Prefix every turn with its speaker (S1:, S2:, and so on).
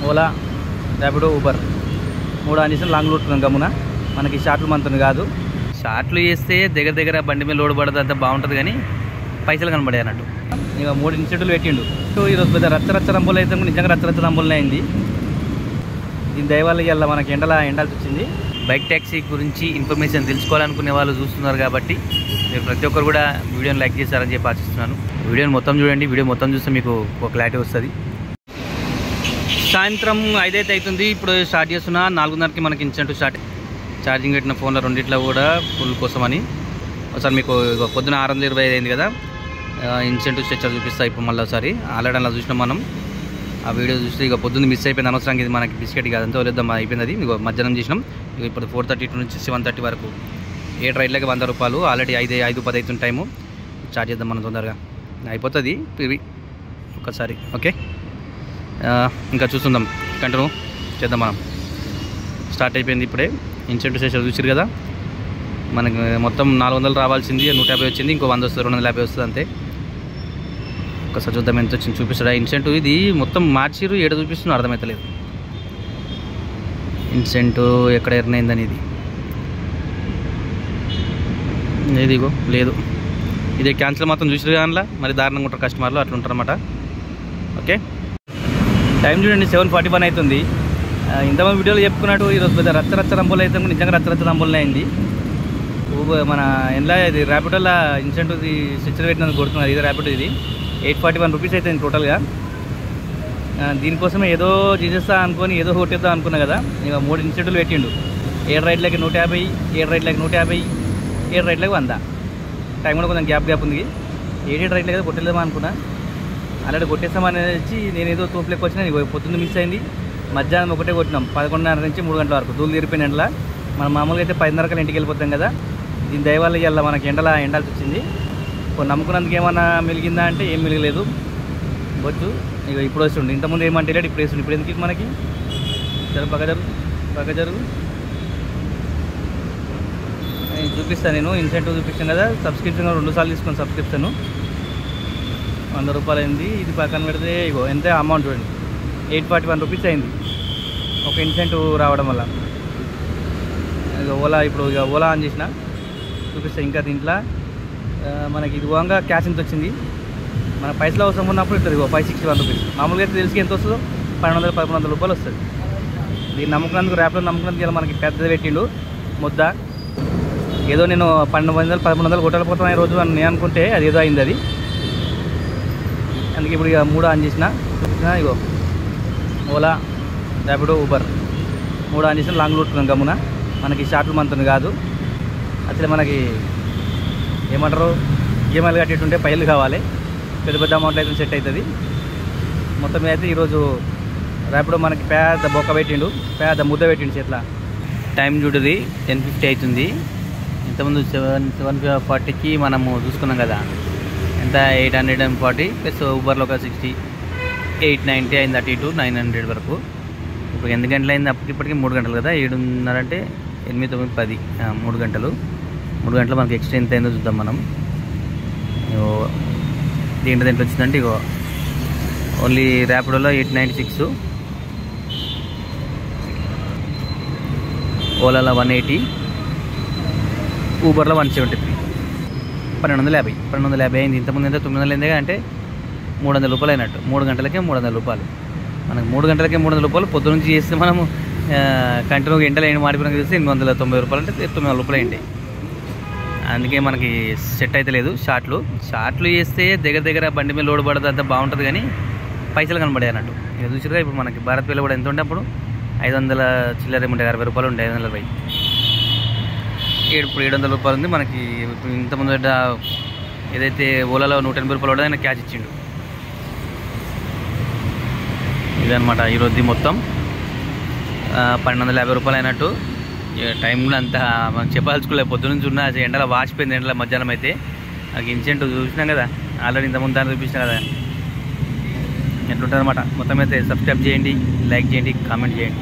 S1: Ola, Rapido, Uber 3 on చేసిన long route గమ్మున మనకి షార్ట్లు మంతుంది కాదు. షార్ట్లు చేస్తే దగ్గర బండి మీద లోడ్ పడదు, అంతా బాగుంటుంది కానీ పైసలు కనబడే అన్నట్టు. ఇక 3 ఇన్స్టిట్యూట్లు పెట్టిండు. ఈరోజు పెద్ద రచ్చ రంబోలు అయితే నిజంగా రచ్చ రంబోలనే అయింది. దీని దయవల్ల ఇవాళ మనకి ఎండాల్సి వచ్చింది. బైక్ ట్యాక్సీ గురించి ఇన్ఫర్మేషన్ తెలుసుకోవాలనుకునే వాళ్ళు చూస్తున్నారు కాబట్టి మీరు ప్రతి ఒక్కరు కూడా వీడియోని లైక్ చేస్తారని చెప్పి ఆశిస్తున్నాను. వీడియోని మొత్తం చూడండి. వీడియో మొత్తం చూస్తే మీకు ఒక క్లారిటీ వస్తుంది. సాయంత్రం 5 అయితే అవుతుంది. ఇప్పుడు స్టార్ట్ చేస్తున్నా. 4:30కి మనకి ఇన్సెంటివ్ స్టార్ట్. ఛార్జింగ్ పెట్టిన ఫోన్లో రెండిట్లో కూడా ఫుల్ కోసమని ఒకసారి మీకు పొద్దున 6:25 అయింది కదా, ఇన్సెంటివ్ స్ట్రక్చర్ చూపిస్తా ఇప్పుడు మళ్ళీ ఒకసారి. ఆల్రెడీ అలా చూసినాం మనం. ఆ వీడియో చూస్తే ఇక పొద్దున్న మిస్ అయిపోయింది. అనవసరంగా ఇది మనకి బిస్కెట్ కాదంతా వదిలేద్దాం అయిపోయింది. అది ఇక మధ్యాహ్నం చేసినాం. ఇక ఇప్పుడు 4:32 నుంచి 7:30 వరకు 7 రైడ్లకి 100 రూపాయలు. ఆల్రెడీ 5:10 అవుతుంది టైము. స్టార్ట్ చేద్దాం మనం తొందరగా, అయిపోతుంది ఇవి ఒక్కసారి. ఓకే, ఇంకా చూస్తుందాం, కంటిన్యూ చేద్దాం మనం. స్టార్ట్ అయిపోయింది ఇప్పుడే. ఇన్సెంటివ్ స్ట్రక్చర్ చూసారు కదా, మనకి మొత్తం 400 రావాల్సింది 150 వచ్చింది. ఇంకో 100 వస్తుంది, 250 వస్తుంది అంతే. ఒకసారి చూద్దాం ఎంత వచ్చింది చూపిస్తాడా ఇన్సెంటివ్. ఇది మొత్తం మార్చిరు, ఏడ చూపిస్తున్నా అర్థమవుతలేదు. ఇన్సెంటివ్ ఎక్కడ ఎర్నైందని ఇది ఇగో లేదు. ఇదే క్యాన్సిల్ మాత్రం చూసారు కానీ మరి దారుణంగా ఉంటారు కస్టమర్లు, అట్లా ఉంటారన్నమాట. ఓకే, టైం చూడండి 7:41 అవుతుంది. ఇంతమంది వీడియోలో చెప్పుకున్నట్టు ఈరోజు పెద్ద రచ్చ రంబోలు అయితే నిజంగా రచ్చ రంబోలనే అయింది. మన ఎలా ఇది ర్యాపిడోలో ఇన్సెంటివ్ స్ట్రక్చర్ పెట్టినందుకు కొడుతున్నారు. ఇది ర్యాపిడో, ఇది 841 రూపీస్ అవుతుంది టోటల్గా. దీనికోసమే ఏదో చేసేస్తా అనుకొని ఏదో కొట్టేద్దాం అనుకున్నా కదా. ఇక 3 ఇన్సెంటివ్లు పెట్టిండు. 7 రైడ్లకి 150, 7 రైడ్లకి 150, 7 రైడ్లకి 100. టైం కూడా కొంచెం గ్యాప్ ఉంది. 7 రైడ్లకి కదా కొట్టేద్దామా అనుకున్నా. ఆల్రెడీ కొట్టేస్తామని వచ్చి నేను ఏదో తోపులెక్క వచ్చినా. పొద్దున్న మిస్ అయింది. మధ్యాహ్నం ఒకటే కొట్టినాం 11:30 నుంచి 3 గంటల వరకు. దూలు తీరిపోయిన ఎండల మనం మామూలుగా అయితే 10:30 ఇంటికి వెళ్ళిపోతాం కదా. దీని దయవల్ల ఇవాళ మనకి ఎండాల్సి వచ్చింది. నమ్ముకున్నందుకు ఏమన్నా మిలిగిందా అంటే ఏం మిలగలేదు. బొచ్చు ఇక ఇప్పుడు వస్తుండే. ఇంతకుముందు ఏమంటే లేడు, ఇప్పుడు వేస్తుండే. ఇప్పుడు ఎందుకు మనకి పక్క జరుగు నేను చూపిస్తాను. నేను ఇన్సెంటివ్ చూపిస్తాను కదా. సబ్స్క్రిప్షన్ 2 సార్లు తీసుకుని సబ్స్క్రిప్షన్ 100 రూపాయలు అయింది. ఇది పక్కన పెడితే ఇగో ఎంత అమౌంట్ చూడండి, 841 రూపీస్ అయింది ఒక ఇన్సెంటివ్ రావడం వల్ల. ఇక ఓలా, ఇప్పుడు ఇక ఓలా ఆన్ చేసిన చూపిస్తాను. ఇంకా దీంట్లో మనకి ఇది పోగా క్యాష్ ఎంత వచ్చింది. మన పైసలు అవసరం ఉన్నప్పుడు ఇస్తుంది 561 రూపీస్. మామూలుగా అయితే తెలిసి ఎంత వస్తుందో 1200-1300 రూపాయలు వస్తుంది. దీన్ని నమ్ముకున్నందుకు, ర్యాప్లో నమ్ముకున్నందుకు ఇలా మనకి పెద్దది పెట్టిండు ముద్ద. ఏదో నేను 1200-1300 కొట్టలేకపోతాను ఈ రోజు అని నేను అనుకుంటే అది ఏదో అయింది. అది అందుకే ఇప్పుడు ఇక 3 ఆన్ చేసిన చూపించిన. ఇగో ఓలా, ర్యాపిడో, ఊబర్ 3 ఆన్ చేసిన లాంగ్ రూట్ గమ్మున మనకి షార్ట్లు మంతుంది కాదు. అసలు మనకి ఏమంటారు, ఈఎంఐలు కట్టేటుంటే పైలు కావాలి. పెద్ద అమౌంట్లు అయితే సెట్ అవుతుంది. మొత్తం మీద అయితే ఈరోజు ర్యాపిడో మనకి పెద్ద బొక్క పెట్టిండు, పెద్ద ముద్ద పెట్టిండు చేట్ల. టైం చూడది 10:50 అవుతుంది. ఇంతకుముందు 740కి మనము చూసుకున్నాం కదా, ఎంత 840 ప్లస్ ఊబర్లో ఒక 60, 890 అయింది. అటు ఇటు 900 వరకు. ఇప్పుడు 8 గంటలు అయింది. అప్పటికి 3 గంటలు కదా. 7:30 అంటే 8, 9, 10 3 గంటలు. 3 గంటలు మనకి ఎక్స్ట్రా ఎంత అయిందో చూద్దాం మనం. దేంట్లో వచ్చిందంటే ఇగో ఓన్లీ ర్యాపిడోలో 896, ఓలాలో 180, ఊబర్లో 173, 1250 అయింది. ఇంతకుముందు ఎంత 900 అయింది అంటే 300 రూపాయలు అయినట్టు. 3 గంటలకే 300 రూపాయలు. మనకు 3 గంటలకే 300 రూపాయలు. పొద్దు నుంచి చేస్తే మనము కంటిన్యూగా ఎండలు ఎండ మాడిపోయినా చేస్తే 890 రూపాయలు అంటే 900 రూపాయలు అయింది. అందుకే మనకి సెట్ అయితే లేదు. షార్ట్లు చేస్తే దగ్గర బండి మీద లోడ్ పడదు, అంతా బాగుంటుంది కానీ పైసలు కనబడే అన్నట్టు. ఇక చూసిరుగా ఇప్పుడు మనకి భారత్ పేలో కూడా ఎంత ఉండే అప్పుడు 500 చిల్లర ఏముంటాయి, 60 రూపాయలు ఉండే, 520. ఇప్పుడు 700 రూపాయలు ఉంది మనకి. ఇంతకుముందు ఏదైతే ఓలాలో 180 రూపాయలు కూడా ఆయన క్యాష్ ఇచ్చిండు. ఇదనమాట ఈరోజు మొత్తం 1250 రూపాయలు అయినట్టు. టైం కూడా అంతా మనకు చెప్పాల్సుకోలేదు. పొద్దునుంచి ఉన్న ఎండలో వాసిపోయింది. ఎండలో మధ్యాహ్నం అయితే నాకు ఇన్సెంటివ్ చూసినాం కదా, ఆల్రెడీ ఇంతకుముందు దాన్ని చూపించినా కదా. ఎట్లుంటుంది అనమాట. మొత్తం అయితే సబ్స్క్రైబ్ చేయండి, లైక్ చేయండి, కామెంట్ చేయండి.